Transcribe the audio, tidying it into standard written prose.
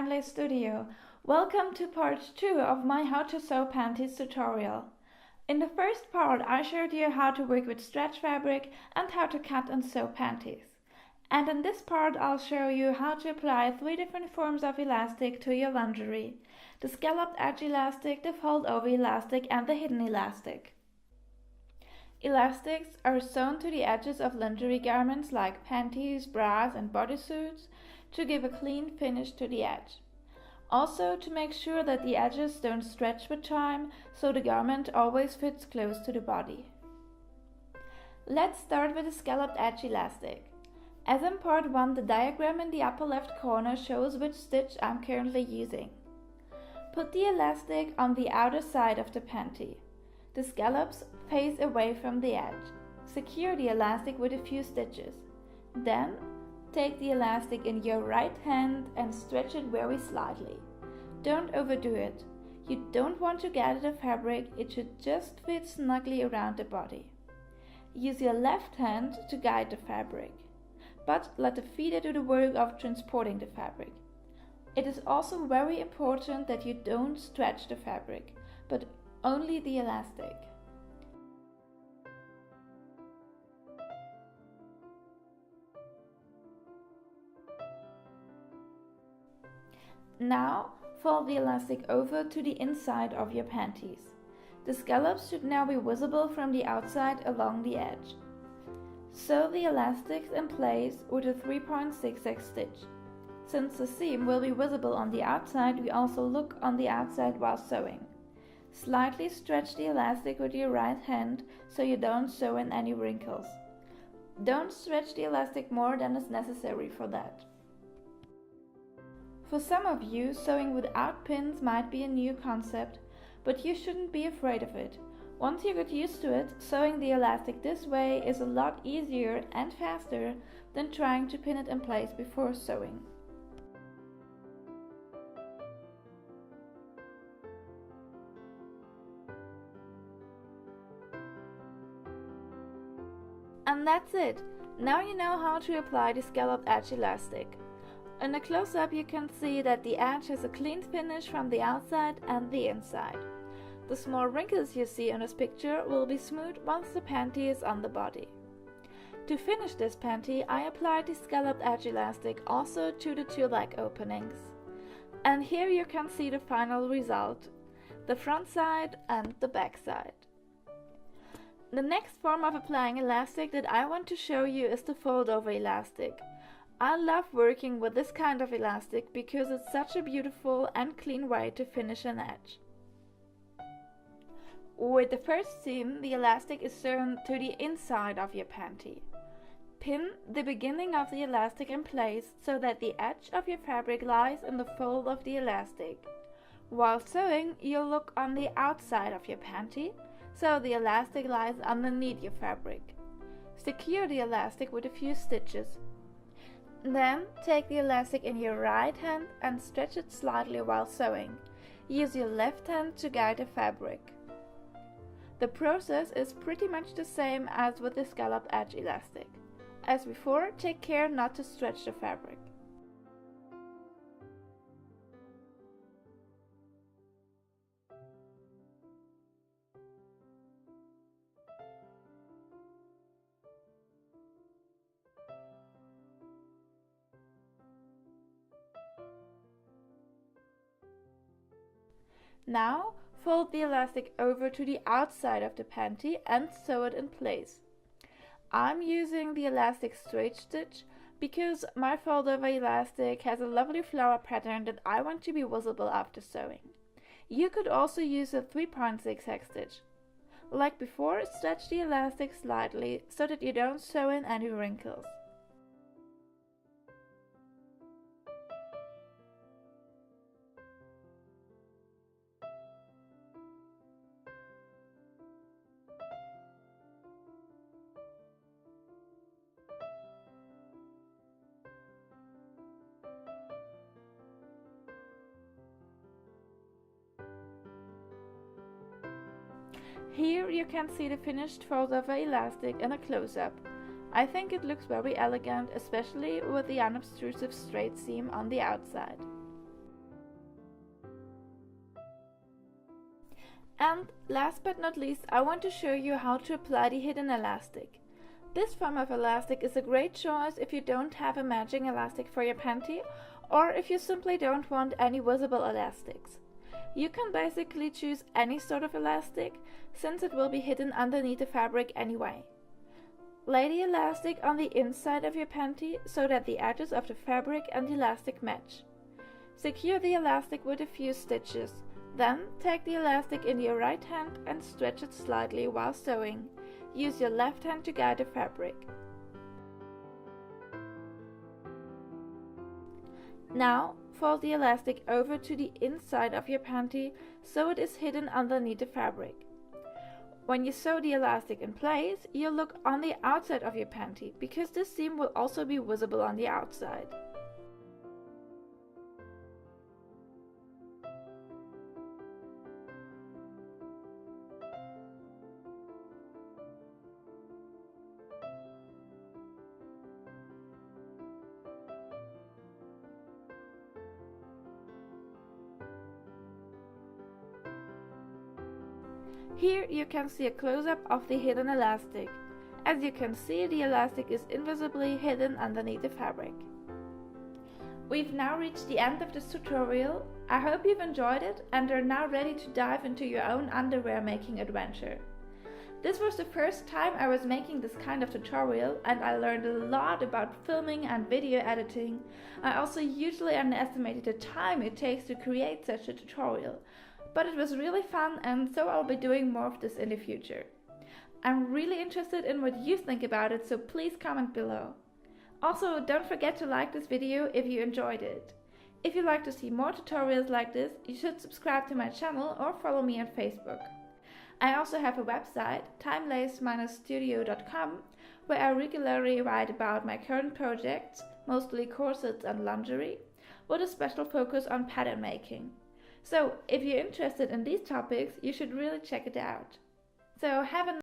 Studio. Welcome to part 2 of my how to sew panties tutorial. In the first part I showed you how to work with stretch fabric and how to cut and sew panties. And in this part I'll show you how to apply 3 different forms of elastic to your lingerie: the scalloped edge elastic, the fold over elastic and the hidden elastic. Elastics are sewn to the edges of lingerie garments like panties, bras and bodysuits to give a clean finish to the edge. Also to make sure that the edges don't stretch with time, so the garment always fits close to the body. Let's start with the scalloped edge elastic. As in part 1, the diagram in the upper left corner shows which stitch I'm currently using. Put the elastic on the outer side of the panty. The scallops face away from the edge. Secure the elastic with a few stitches. Then, take the elastic in your right hand and stretch it very slightly. Don't overdo it. You don't want to gather the fabric, it should just fit snugly around the body. Use your left hand to guide the fabric, but let the feet do the work of transporting the fabric. It is also very important that you don't stretch the fabric, but only the elastic. Now, fold the elastic over to the inside of your panties. The scallops should now be visible from the outside along the edge. Sew the elastics in place with a 3.6 stitch. Since the seam will be visible on the outside, we also look on the outside while sewing. Slightly stretch the elastic with your right hand so you don't sew in any wrinkles. Don't stretch the elastic more than is necessary for that. For some of you, sewing without pins might be a new concept, but you shouldn't be afraid of it. Once you get used to it, sewing the elastic this way is a lot easier and faster than trying to pin it in place before sewing. And that's it! Now you know how to apply the scalloped edge elastic. In the close-up you can see that the edge has a clean finish from the outside and the inside. The small wrinkles you see in this picture will be smooth once the panty is on the body. To finish this panty, I applied the scalloped edge elastic also to the 2 leg openings. And here you can see the final result, the front side and the back side. The next form of applying elastic that I want to show you is the fold over elastic. I love working with this kind of elastic because it's such a beautiful and clean way to finish an edge. With the first seam, the elastic is sewn to the inside of your panty. Pin the beginning of the elastic in place so that the edge of your fabric lies in the fold of the elastic. While sewing, you'll look on the outside of your panty, so the elastic lies underneath your fabric. Secure the elastic with a few stitches. Then, take the elastic in your right hand and stretch it slightly while sewing. Use your left hand to guide the fabric. The process is pretty much the same as with the scalloped edge elastic. As before, take care not to stretch the fabric. Now, fold the elastic over to the outside of the panty and sew it in place. I'm using the elastic straight stitch because my fold over elastic has a lovely flower pattern that I want to be visible after sewing. You could also use a 3.6 stitch. Like before, stretch the elastic slightly so that you don't sew in any wrinkles. Here you can see the finished fold over elastic in a close-up. I think it looks very elegant, especially with the unobtrusive straight seam on the outside. And last but not least, I want to show you how to apply the hidden elastic. This form of elastic is a great choice if you don't have a matching elastic for your panty, or if you simply don't want any visible elastics. You can basically choose any sort of elastic, since it will be hidden underneath the fabric anyway. Lay the elastic on the inside of your panty so that the edges of the fabric and the elastic match. Secure the elastic with a few stitches. Then take the elastic in your right hand and stretch it slightly while sewing. Use your left hand to guide the fabric. Now fold the elastic over to the inside of your panty so it is hidden underneath the fabric. When you sew the elastic in place, you'll look on the outside of your panty because this seam will also be visible on the outside. Here you can see a close-up of the hidden elastic. As you can see, the elastic is invisibly hidden underneath the fabric. We've now reached the end of this tutorial. I hope you've enjoyed it and are now ready to dive into your own underwear making adventure. This was the first time I was making this kind of tutorial, and I learned a lot about filming and video editing. I also hugely underestimated the time it takes to create such a tutorial. But it was really fun, and so I'll be doing more of this in the future. I'm really interested in what you think about it, so please comment below. Also, don't forget to like this video if you enjoyed it. If you'd like to see more tutorials like this, you should subscribe to my channel or follow me on Facebook. I also have a website, timelace-studio.com, where I regularly write about my current projects, mostly corsets and lingerie, with a special focus on pattern making. So, if you're interested in these topics, you should really check it out. So, have a